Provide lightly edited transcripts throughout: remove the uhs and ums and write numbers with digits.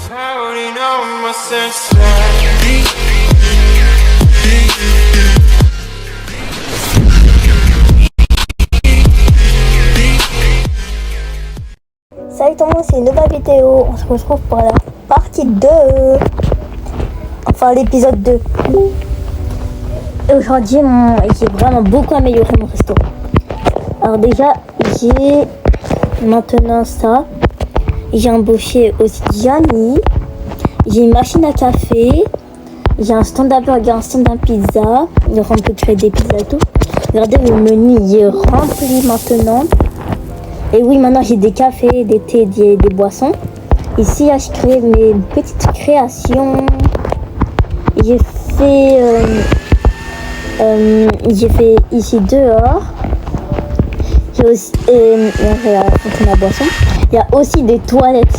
Salut tout le monde, c'est une nouvelle vidéo. On se retrouve pour la partie 2. Enfin l'épisode 2. Et aujourd'hui, j'ai vraiment beaucoup amélioré mon restaurant. Alors déjà, j'ai maintenant ça. J'ai embauché aussi Gianni. J'ai une machine à café. J'ai un stand à burger, un stand à pizza. On peut créer des pizzas et tout. Regardez, le menu il est rempli maintenant. Et oui, maintenant j'ai des cafés, des thés, des boissons. Ici, là, je crée mes petites créations. J'ai fait ici dehors. J'ai aussi ma boisson. Il y a aussi des toilettes.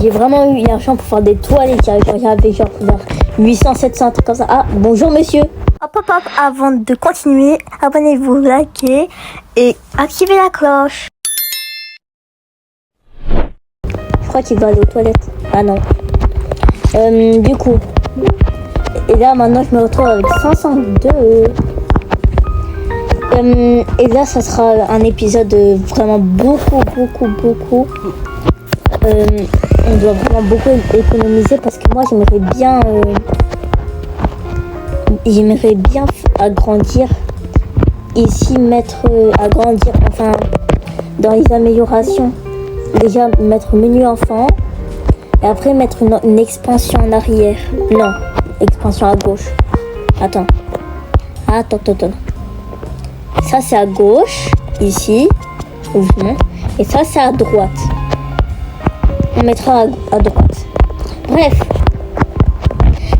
J'ai vraiment eu l'argent pour faire des toilettes. J'avais genre 800, 700, trucs comme ça. Ah, bonjour monsieur. Hop, avant de continuer, abonnez-vous, likez et activez la cloche. Je crois qu'il va aller aux toilettes. Ah non. Du coup. Et là, maintenant, je me retrouve avec 502. Et là, ça sera un épisode vraiment beaucoup. On doit vraiment beaucoup économiser parce que moi, j'aimerais bien agrandir. Ici, agrandir, enfin, dans les améliorations. Déjà, mettre menu enfant. Et après, mettre une expansion en arrière. Non, expansion à gauche. Attends. Ça, c'est à gauche, ici. Et ça, c'est à droite. On mettra à droite. Bref.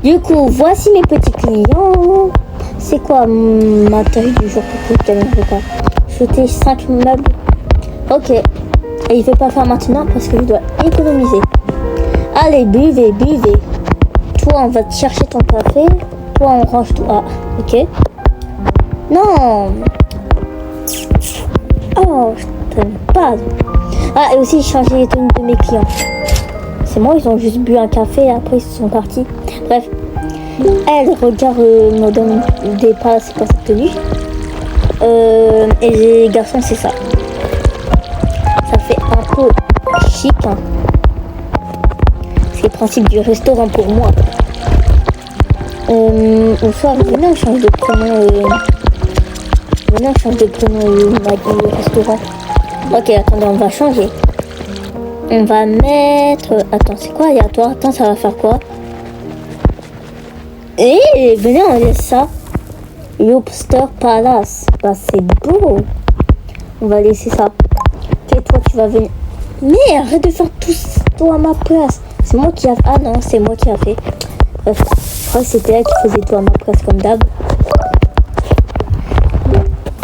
Du coup, voici mes petits clients. C'est quoi ma taille du jour pour que quelqu'un ne veut pas jeter 5 meubles. Ok. Et il ne veut pas faire maintenant parce que je dois économiser. Allez, buvez. Toi, on va te chercher ton café. Toi, on range tout. Ah, ok. Non. Oh, je t'aime pas. Ah, et aussi changer les tenues de mes clients. C'est moi, ils ont juste bu un café et après ils sont partis. Bref. Elle, regarde, me donne des pas, c'est pas cette tenue. Et les garçons, c'est ça. Ça fait un peu chic. Hein. C'est le principe du restaurant pour moi. Au soir, venez, on change de prénom. Le restaurant. Ok, attendez, on va changer. On va mettre... Attends, c'est quoi aléatoire? Attends, ça va faire quoi? Et venez, on laisse ça. Lobster Palace. Bah, c'est beau. On va laisser ça. Ok, toi, tu vas venir. Mais arrête de faire tout toi à ma place. C'est moi qui a... Ah non, c'est moi qui a fait. Bref, je crois que c'était elle qui faisait tout à ma place comme d'hab.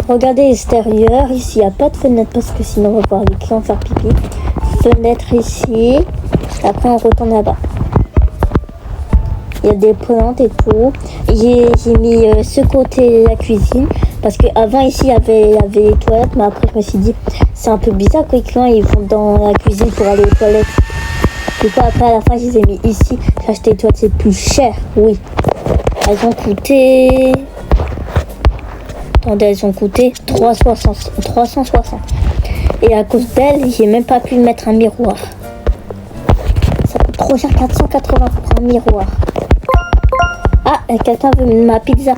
Regardez l'extérieur. Ici, il n'y a pas de fenêtre parce que sinon, on va voir les clients faire pipi. Fenêtre ici. Après, on retourne là-bas. Il y a des plantes et tout. J'ai mis ce côté la cuisine. Parce qu'avant, ici, il y avait les toilettes. Mais après, je me suis dit, c'est un peu bizarre que les clients ils vont dans la cuisine pour aller aux toilettes. Du coup, après, à la fin, je les ai mis ici. J'ai acheté les toilettes, c'est plus cher. Oui. Elles ont coûté... Attendez, elles ont coûté 360. Et à cause d'elles, j'ai même pas pu mettre un miroir. Ça coûte trop cher, 480 pour un miroir. Ah, quelqu'un veut ma pizza.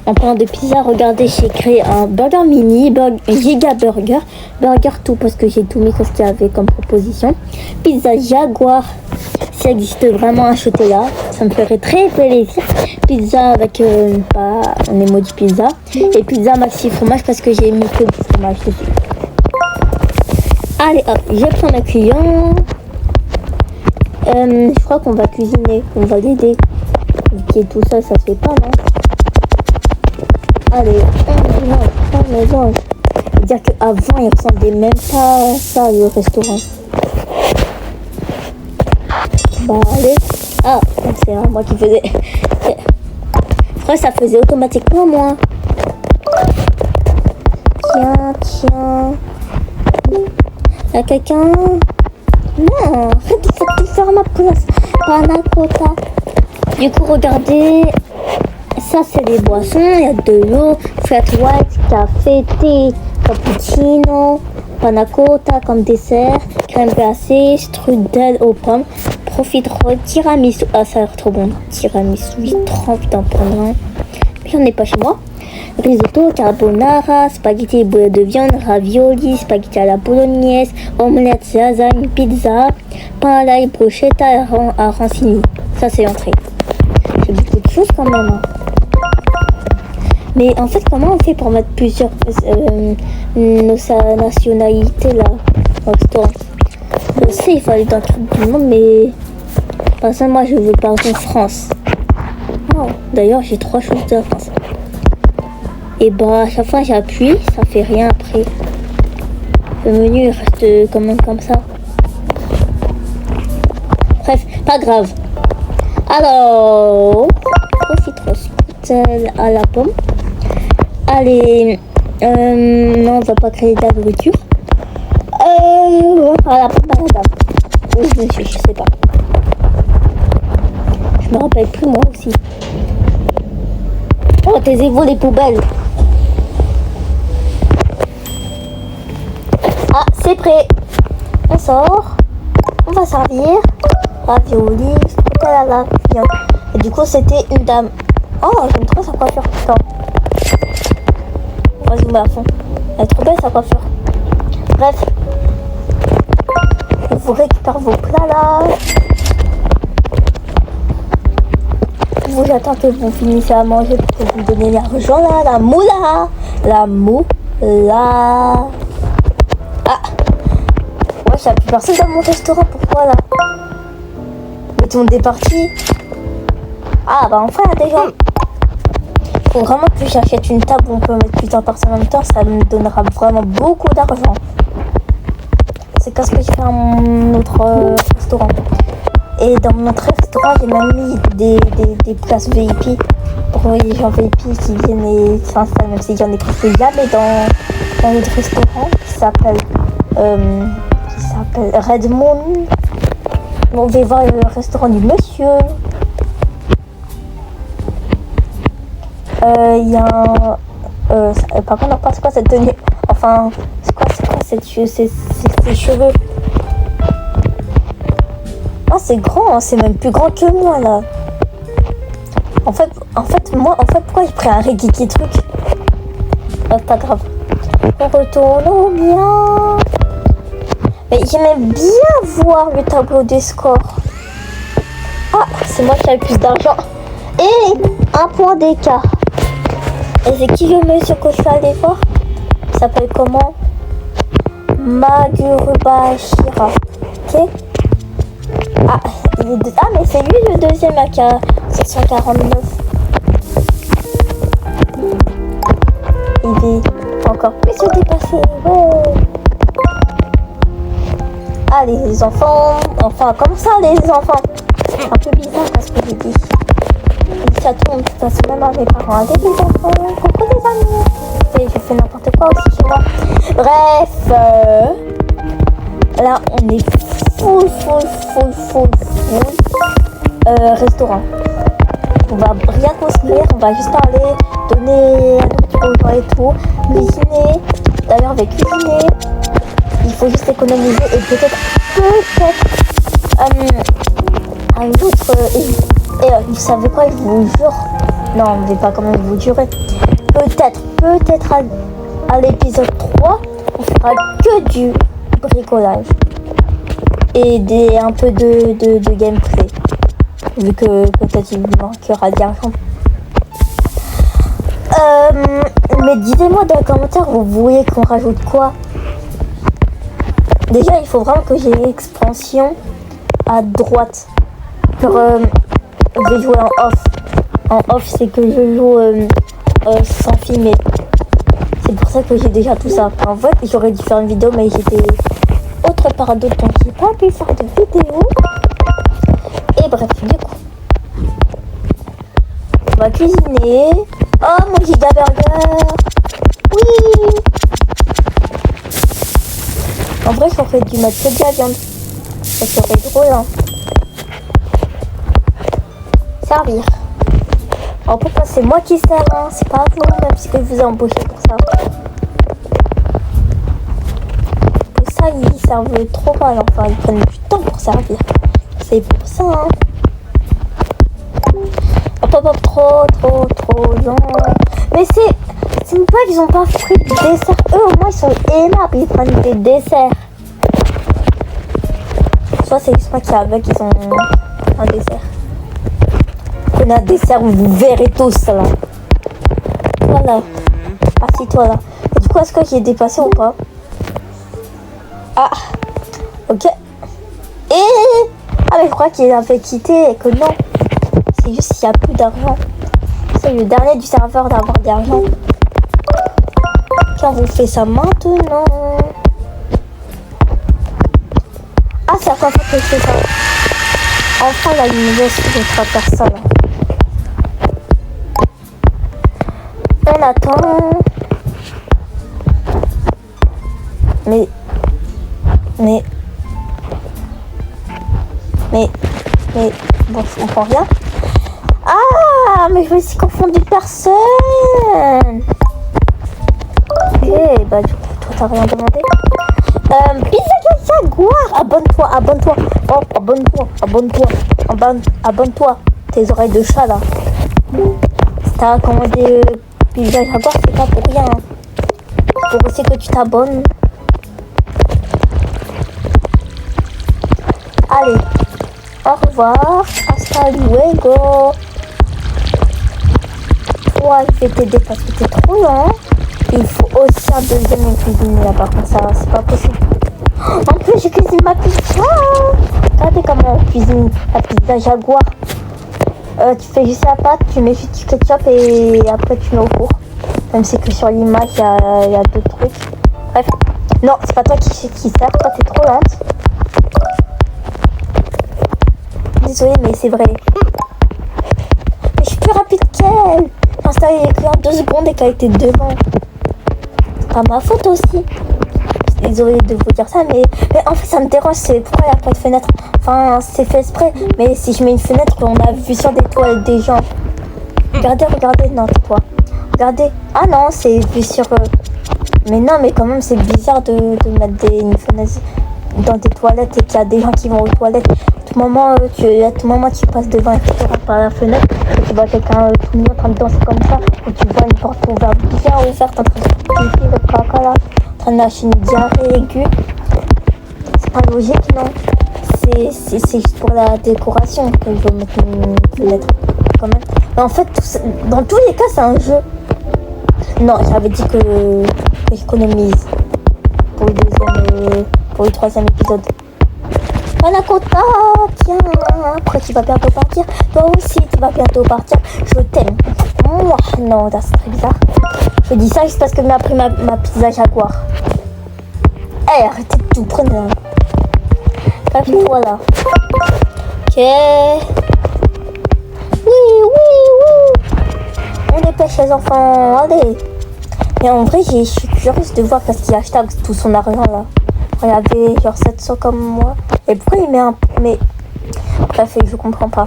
En parlant de pizza, regardez, j'ai créé un burger mini, giga burger tout, parce que j'ai tout mis ce qu'il y avait comme proposition. Pizza Jaguar, si ça existe vraiment, achetez-la, ça me ferait très plaisir. Pizza avec un emoji pizza. Et pizza maxi fromage parce que j'ai mis que du fromage dessus. Allez hop, je prends le client. Je crois qu'on va cuisiner, on va l'aider. Ok, tout ça, ça se fait pas, non? Allez, on mange. Dire qu'avant, il ressemblait même pas à ça, le restaurant. Bah, allez. Ah, c'est moi qui faisais. Je crois que ça faisait automatiquement, moi. Tiens. Y'a quelqu'un? Non, arrête de faire tout faire à ma place. Panna cotta. Du coup, regardez. Ça, c'est les boissons. Il y a de l'eau, flat white, café, thé, cappuccino, panna cotta comme dessert, crème glacée, strudel aux pommes, profiterole, tiramisu. Ah, ça a l'air trop bon. Tiramisu, j'ai trop envie d'en prendre un. Mais j'en ai pas chez moi. Risotto, carbonara, spaghetti et boulettes de viande, ravioli, spaghetti à la bolognaise, omelette, lasagne, pizza, pain à l'ail, brochette à Rancini. Ça, c'est l'entrée. C'est beaucoup de choses quand même. Hein. Mais en fait, comment on fait pour mettre plusieurs nationalités là au restaurant? Je sais, il faut aller dans tout le monde, mais par exemple, moi, je veux par exemple France. Oh, d'ailleurs, j'ai 3 choses de la France. Et bah, à chaque fois, j'appuie, ça fait rien après. Le menu il reste quand même comme ça. Bref, pas grave. Alors, profiterole à la pomme. Allez, non, on va pas créer de la nourriture. À la pomme, à la dame. Où je me suis, je sais pas. Je me rappelle plus moi aussi. Oh, taisez-vous les poubelles. Ah, c'est prêt. On sort. On va servir. Ravioli, strudel à la viande. Et du coup, c'était une dame. Oh, j'aime trop sa coiffure. Attends. On va zoomer à fond. Elle est trop belle sa coiffure. Bref. Vous récupérez vos plats là. Vous j'attends que vous finissiez à manger pour que vous donniez l'argent là. La moula. La moula. Ah. Ouais, j'ai plus personne dans mon restaurant. Pourquoi là? Mais tout le monde est parti. Ah bah enfin déjà. Faut vraiment que j'achète une table où on peut mettre plusieurs personnes en même temps. Ça me donnera vraiment beaucoup d'argent. C'est qu'est-ce que je fais à mon autre restaurant. Et dans mon autre restaurant, j'ai même mis des places VIP pour les gens VIP qui viennent et s'installent, même si j'en ai presque jamais dans notre restaurant qui s'appelle Redmond. On va voir le restaurant du monsieur. Il y a un... par contre, c'est quoi cette tenue? Enfin, c'est quoi ces cheveux? Ah, c'est grand, c'est même plus grand que moi, là. En fait, pourquoi j'ai pris un rikiki truc? Pas grave. On retourne au bien. Mais j'aimais bien voir le tableau des scores. Ah, c'est moi qui ai le plus d'argent. Et un point d'écart. Et c'est qui le monsieur que je suis allée voir? Il s'appelle comment? Magurubashira. Ok. Ah, mais c'est lui le deuxième qui a 749. Il est encore plus dépassé. Ouais. Allez les enfants. Enfin, comme ça les enfants. Un peu bizarre parce que j'ai dit. Ça tourne, de toute façon, même à mes parents. Allez les enfants, coucou les amis. Et je fais n'importe quoi aussi chez moi. Bref, là on est full restaurant. On va rien construire, on va juste aller donner la nourriture aux gens et tout. Cuisiner, d'ailleurs je vais cuisiner. Il faut juste économiser et peut-être un autre. Et vous savez quoi, je vous jure. Non, je vais pas quand même vous jurer. Peut-être à l'épisode 3, on fera que du bricolage. Et un peu de gameplay. Vu que peut-être il vous manquera d'argent. Mais dites-moi dans les commentaires, vous voulez qu'on rajoute quoi? Déjà, il faut vraiment que j'ai l'expansion à droite. Pour, je vais jouer en off. En off, c'est que je joue sans filmer. C'est pour ça que j'ai déjà tout ça. En fait, j'aurais dû faire une vidéo, mais j'étais autre part d'autre, donc j'ai pas pu faire de vidéo. Et bref, du coup, on va cuisiner. Oh, mon giga burger. Oui. En vrai, j'aurais dû mettre que de la viande. Ça serait drôle, hein. Servir. Alors pourquoi c'est moi qui sers, hein? C'est pas vous, même si je vous ai embauché pour ça. Pour ça, ils servent trop mal, enfin, ils prennent du temps pour servir. C'est pour ça, hein. Hop, hop, hop, trop lent. Mais c'est même pas qu'ils ont pas pris de dessert. Eux, au moins, ils sont énormes, ils prennent des desserts. Soit c'est juste moi qui avec, ils ont un dessert. On a un dessert, vous verrez tous là. Voilà. Assis-toi là. Et du coup, est-ce que j'ai dépassé ou pas? Ah. Ok. Ah, mais je crois qu'il avait quitté et que non. C'est juste qu'il n'y a plus d'argent. C'est le dernier du serveur d'avoir de l'argent. Quand vous faites ça maintenant. Ah, c'est la première fois que je fais ça. Enfin, là, il me laisse de faire ça là. On attend. Mais bon, je comprends rien. Ah, mais je me suis confondu de personne. Ok, bah du coup, toi t'as rien demandé. Pizza Jaguar, abonne-toi. Oh, abonne-toi. Tes oreilles de chat là. Si t'as commandé Pizza Jaguar, c'est pas pour rien. C'est pour aussi que tu t'abonnes. Allez, au revoir. Hasta luego. Toi, je vais t'aider parce que t'es trop lent. Il faut aussi un deuxième cuisinier là, par contre, ça, c'est pas possible. En plus, je cuisine ma pizza. Regardez comment on cuisine la pizza Jaguar. Tu fais juste la pâte, tu mets juste du ketchup et après tu mets au four. Même si que sur l'image, il y a d'autres trucs. Bref. Non, c'est pas toi qui sert, toi t'es trop lente. Désolée, mais c'est vrai. Mais je suis plus rapide qu'elle. L'insta est écrit en 2 secondes et qu'elle était devant. C'est pas ma faute aussi. Désolée de vous dire ça, mais en fait ça me dérange, c'est pourquoi il n'y a pas de fenêtre. Enfin, c'est fait exprès, mais si je mets une fenêtre, on a vu sur des toiles des gens. Regardez, non, tais-toi. Regardez. Ah non, c'est vu sur... Mais non, mais quand même, c'est bizarre de mettre une fenêtre dans des toilettes et qu'il y a des gens qui vont aux toilettes. À tout moment, tu passes devant et tu rentres par la fenêtre et tu vois quelqu'un tout nu en train de danser comme ça et tu vois une porte ouverte, bien ouverte, en train de piquer le caca là, en train de lâcher une diarrhée aiguë. C'est pas logique, non? C'est juste pour la décoration que je veux mettre une fenêtre, quand même. Mais en fait, dans tous les cas, c'est un jeu. Non, j'avais dit que j'économise pour le 3e épisode. Voilà, Kota, tiens, après tu vas bientôt partir. Toi aussi, tu vas bientôt partir. Je t'aime. Non, c'est très bizarre. Je dis ça juste parce que m'a pris ma pizza Jaguar. Arrêtez de tout prendre. Bref, voilà. Ok. Oui. On dépêche les enfants, allez. Et en vrai, je suis curieuse de voir parce qu'il achète tout son argent là. Il y avait genre 700 comme moi. Et pourquoi il met un... Mais... Bref, je comprends pas.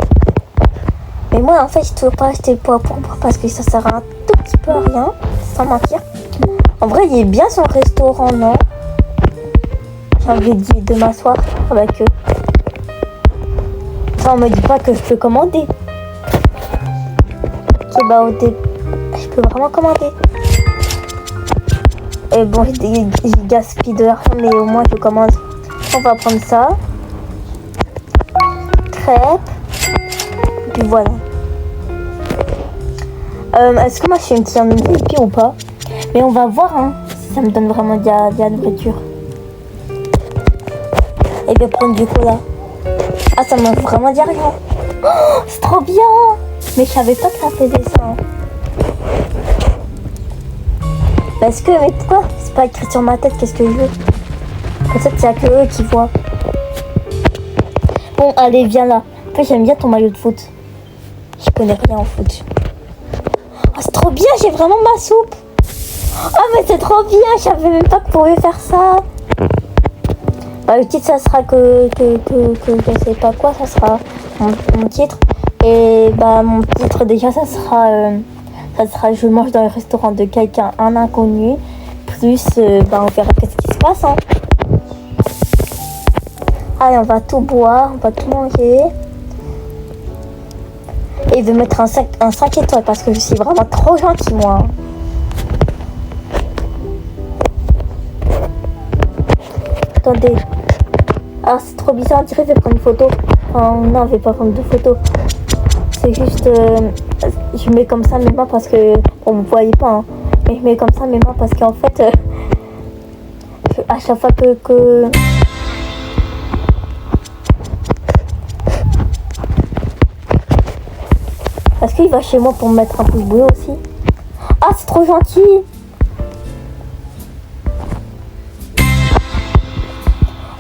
Mais moi, en fait, j'ai toujours pas acheté le poids pour moi parce que ça sert un tout petit peu à rien, sans mentir. En vrai, il est bien son restaurant, non? J'ai envie de m'asseoir avec eux. Ça, on me dit pas que je peux commander. Ok, bah au début, je peux vraiment commander. Et bon, j'ai gaspillé de l'argent, mais au moins je commande. On va prendre ça. Crêpes. Et puis voilà. Est-ce que moi je suis une petite MVP ou pas? Mais on va voir, hein, si ça me donne vraiment de la nourriture. Et bien prendre du cola. Ah, ça m'a vraiment dit rien. Oh, c'est trop bien. Mais je savais pas que ça faisait ça. Hein. Parce que, mais pourquoi c'est pas écrit sur ma tête qu'est-ce que je veux? Peut-être qu'il y a que eux qui voient. Bon, allez, viens là. En fait, j'aime bien ton maillot de foot. Je connais rien en foot. Oh, c'est trop bien, j'ai vraiment ma soupe. Oh, mais c'est trop bien, je savais même pas que vous pouviez faire ça. Bah, le titre, ça sera que je sais pas quoi, ça sera mon titre. Et bah mon titre déjà ça sera je mange dans le restaurant de quelqu'un, un inconnu. Plus bah on verra qu'est-ce qui se passe hein. Allez, on va tout boire, on va tout manger. Et il veut mettre un 5 étoiles parce que je suis vraiment trop gentille moi. Attendez. Ah c'est trop bizarre, on dirait qu'il veut prendre une photo. Oh, non, je vais pas prendre de photo. C'est juste... je mets comme ça mes mains parce que... Bon, vous voyez pas hein. Mais je mets comme ça mes mains parce qu'en fait... à chaque fois que... Est-ce qu'il va chez moi pour me mettre un pouce bleu aussi? Ah, c'est trop gentil!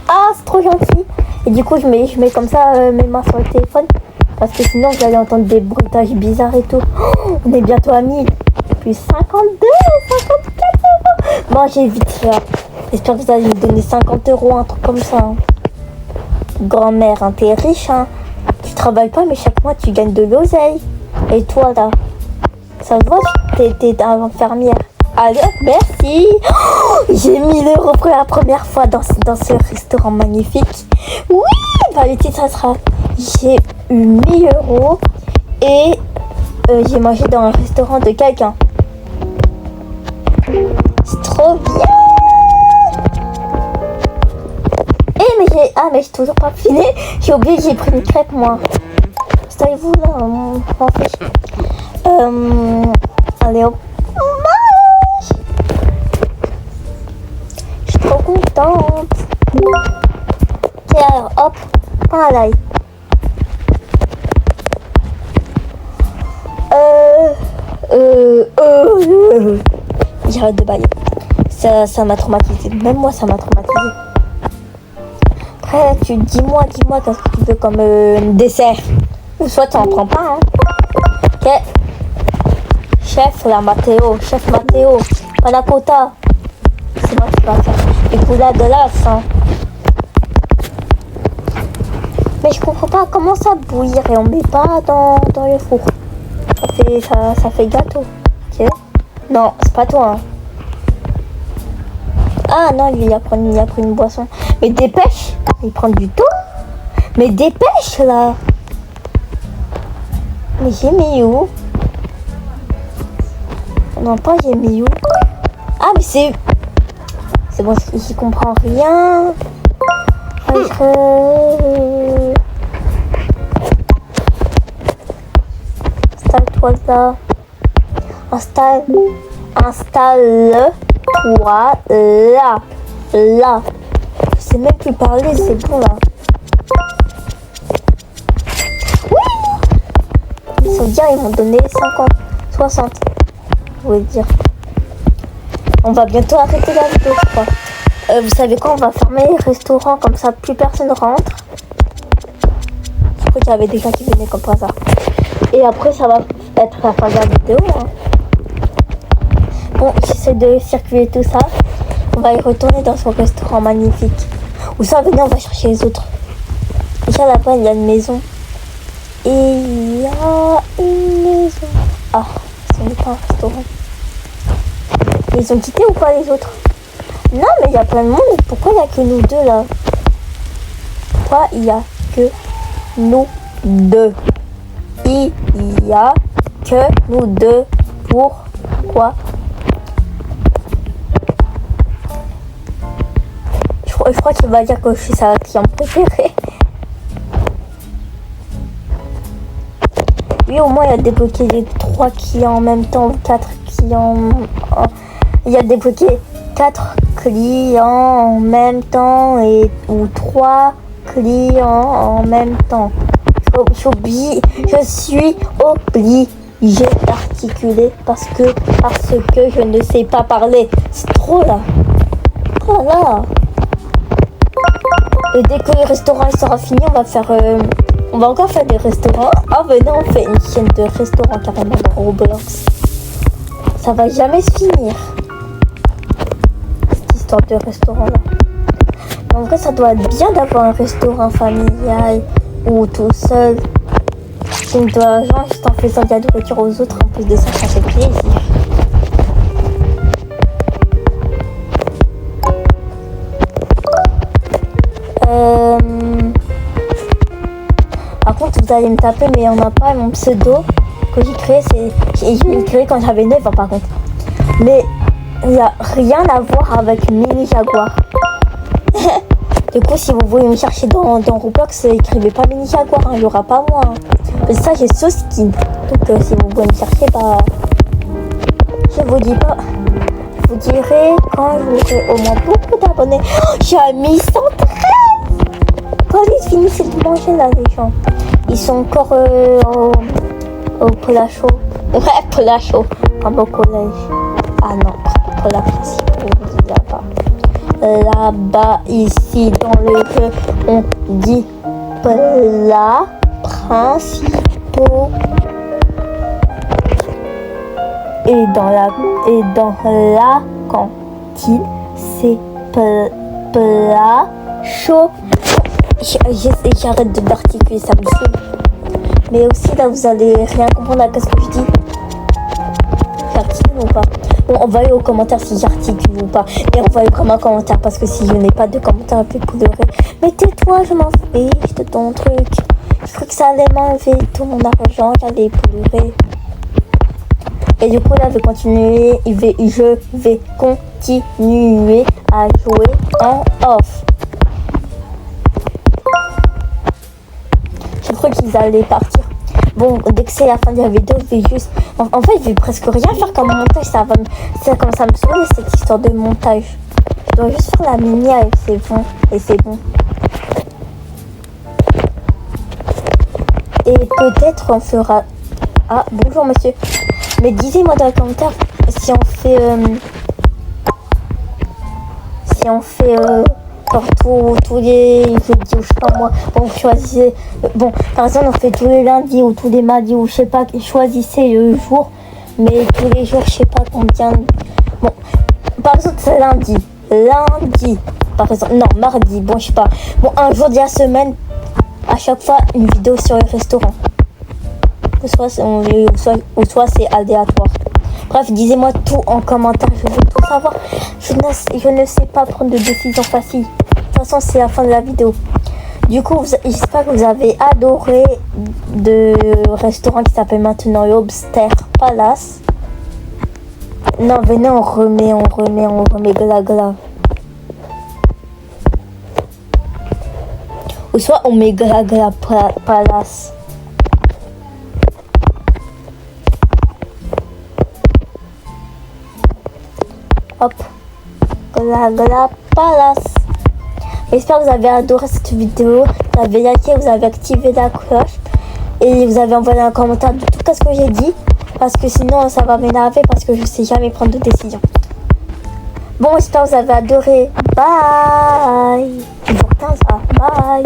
Ah, c'est trop gentil! Et du coup, je mets comme ça mes mains sur le téléphone. Parce que sinon, vous allez entendre des bruitages bizarres et tout. Oh, on est bientôt à 1000. Plus 52, 54 €. Bon, j'ai vite fait. J'espère que vous allez me donner 50 €, un truc comme ça. Hein. Grand-mère, hein, t'es riche, hein. Tu travailles pas, mais chaque mois, tu gagnes de l'oseille. Et toi, là, ça se voit, t'es infirmière. Allez, merci. Oh, j'ai 1000 € pour la première fois dans ce restaurant magnifique. Oui, bah le titre, ça sera j'ai eu 1000 € et j'ai mangé dans un restaurant de quelqu'un. C'est trop bien. Mais j'ai toujours pas fini. J'ai oublié, j'ai pris une crêpe moi. Installez-vous là, on fiche. Allez hop. Je suis trop contente. Ok, alors hop, prends la live. J'arrête de bailler. Ça m'a traumatisé. Même moi, ça m'a traumatisé. Après, dis-moi qu'est-ce que tu veux comme dessert. Ou soit tu en prends pas, hein. Ok. Chef Matteo. Panna cotta. C'est moi qui vais faire. Et coulade de l'as, hein. Mais je comprends pas comment ça bouillir et on met pas dans le four. Ça fait gâteau. Ok. Non, c'est pas toi, hein. Ah non, il a pris une boisson. Mais dépêche. Il prend du temps. Mais dépêche là. Mais j'ai mis où? Non, pas j'ai mis où? Ah, mais c'est bon, j'y comprends rien. Installe-toi là. Installe-toi là. Là. Je sais même plus parler, c'est bon là. Ils sont bien, ils m'ont donné 50, 60. Je voulais dire. On va bientôt arrêter la vidéo, je crois. Vous savez quoi, on va fermer les restaurants comme ça, plus personne rentre. Je crois qu'il y avait des gens qui venaient comme par hasard. Et après, ça va être la fin de la vidéo. Hein. Bon, j'essaie de circuler tout ça. On va y retourner dans son restaurant magnifique. Ou ça, venez, on va chercher les autres. Déjà là-bas, il y a une maison. Et il y a une maison. Ah, ce n'est pas un restaurant. Ils ont quitté ou pas les autres? Non, mais il y a plein de monde. Pourquoi il n'y a que nous deux là? Pourquoi il n'y a que nous deux? Il y a que nous deux. Pourquoi? Je crois qu'il va dire que je suis sa cliente préférée. Lui, au moins, il a débloqué les 3 clients en même temps, ou 4 clients. Il a débloqué 4 clients en même temps ou 3 clients en même temps. Je suis obligée d'articuler parce que je ne sais pas parler. C'est trop là. Oh là. Et dès que le restaurant sera fini, on va encore faire des restaurants. Ah venez, on fait une chaîne de restaurants carrément dans Roblox. Ça va jamais se finir. Cette histoire de restaurant là. En vrai, ça doit être bien d'avoir un restaurant familial ou tout seul. gaspilles de l'argent juste en faisant de la nourriture aux autres. En plus de ça, ça fait plaisir. Par contre, vous allez me taper, mais il n'y en a pas. Mon pseudo que j'ai créé, je l'ai créé quand j'avais 9 ans par contre. Mais il n'y a rien à voir avec Mini Jaguar. Du coup, si vous voulez me chercher dans Roblox, écrivez pas Mini Jaguar, il n'y aura pas moi. Mais ça, j'ai ce skin. Donc, si vous voulez me chercher, bah, je vous dis pas. Je vous dirai quand j'aurai au moins beaucoup d'abonnés. Oh, j'ai à 1113. Allez, finissez de manger là, les gens. Ils sont encore au Polacho. Ouais, Polacho, comme au collège. Ah non, Pola principaux, là-bas. Là-bas, ici, dans le jeu, on dit Pola principaux. Et dans la cantine, c'est plat chaud. J'arrête de m'articuler, ça me saoule. Mais aussi là, vous allez rien comprendre à ce que je dis. J'articule ou pas? Bon, envoyez aux commentaires si j'articule ou pas. Et envoyez comme un commentaire parce que si je n'ai pas de commentaire, je vais pleurer. Mais tais-toi, je m'en fiche de ton truc. Je crois que ça allait m'enlever tout mon argent, j'allais pleurer. Et du coup là, je vais continuer à jouer en off. Je crois qu'ils allaient partir. Bon, dès que c'est la fin de la vidéo, je vais juste... En fait, je vais presque rien faire comme montage. Ça commence à me saouler cette histoire de montage. Je dois juste faire la minière et c'est bon. Et peut-être on fera... Ah, bonjour monsieur. Mais disez-moi dans les commentaires si on fait... genre tous les jeudis ou je sais pas moi. Bon, choisissez... Bon, par exemple, on fait tous les lundis ou tous les mardis ou je sais pas. Choisissez le jour. Mais tous les jours, je sais pas combien... Bon, par exemple, c'est lundi. Par exemple, non, mardi. Bon, je sais pas. Bon, un jour de la semaine, à chaque fois, une vidéo sur le restaurant. Ou soit c'est aléatoire. Bref, disez-moi tout en commentaire, je veux tout savoir. Je ne sais pas prendre de décision facile. De toute façon, c'est la fin de la vidéo. Du coup, j'espère que vous avez adoré le restaurant qui s'appelle maintenant Lobster Palace. Non, venez, on remet gla. Ou soit on met gla Palace. Hop, gla Palace. J'espère que vous avez adoré cette vidéo. Vous avez liké, vous avez activé la cloche et vous avez envoyé un commentaire de tout ce que j'ai dit parce que sinon ça va m'énerver parce que je sais jamais prendre de décision. Bon, j'espère que vous avez adoré. Bye. Bye.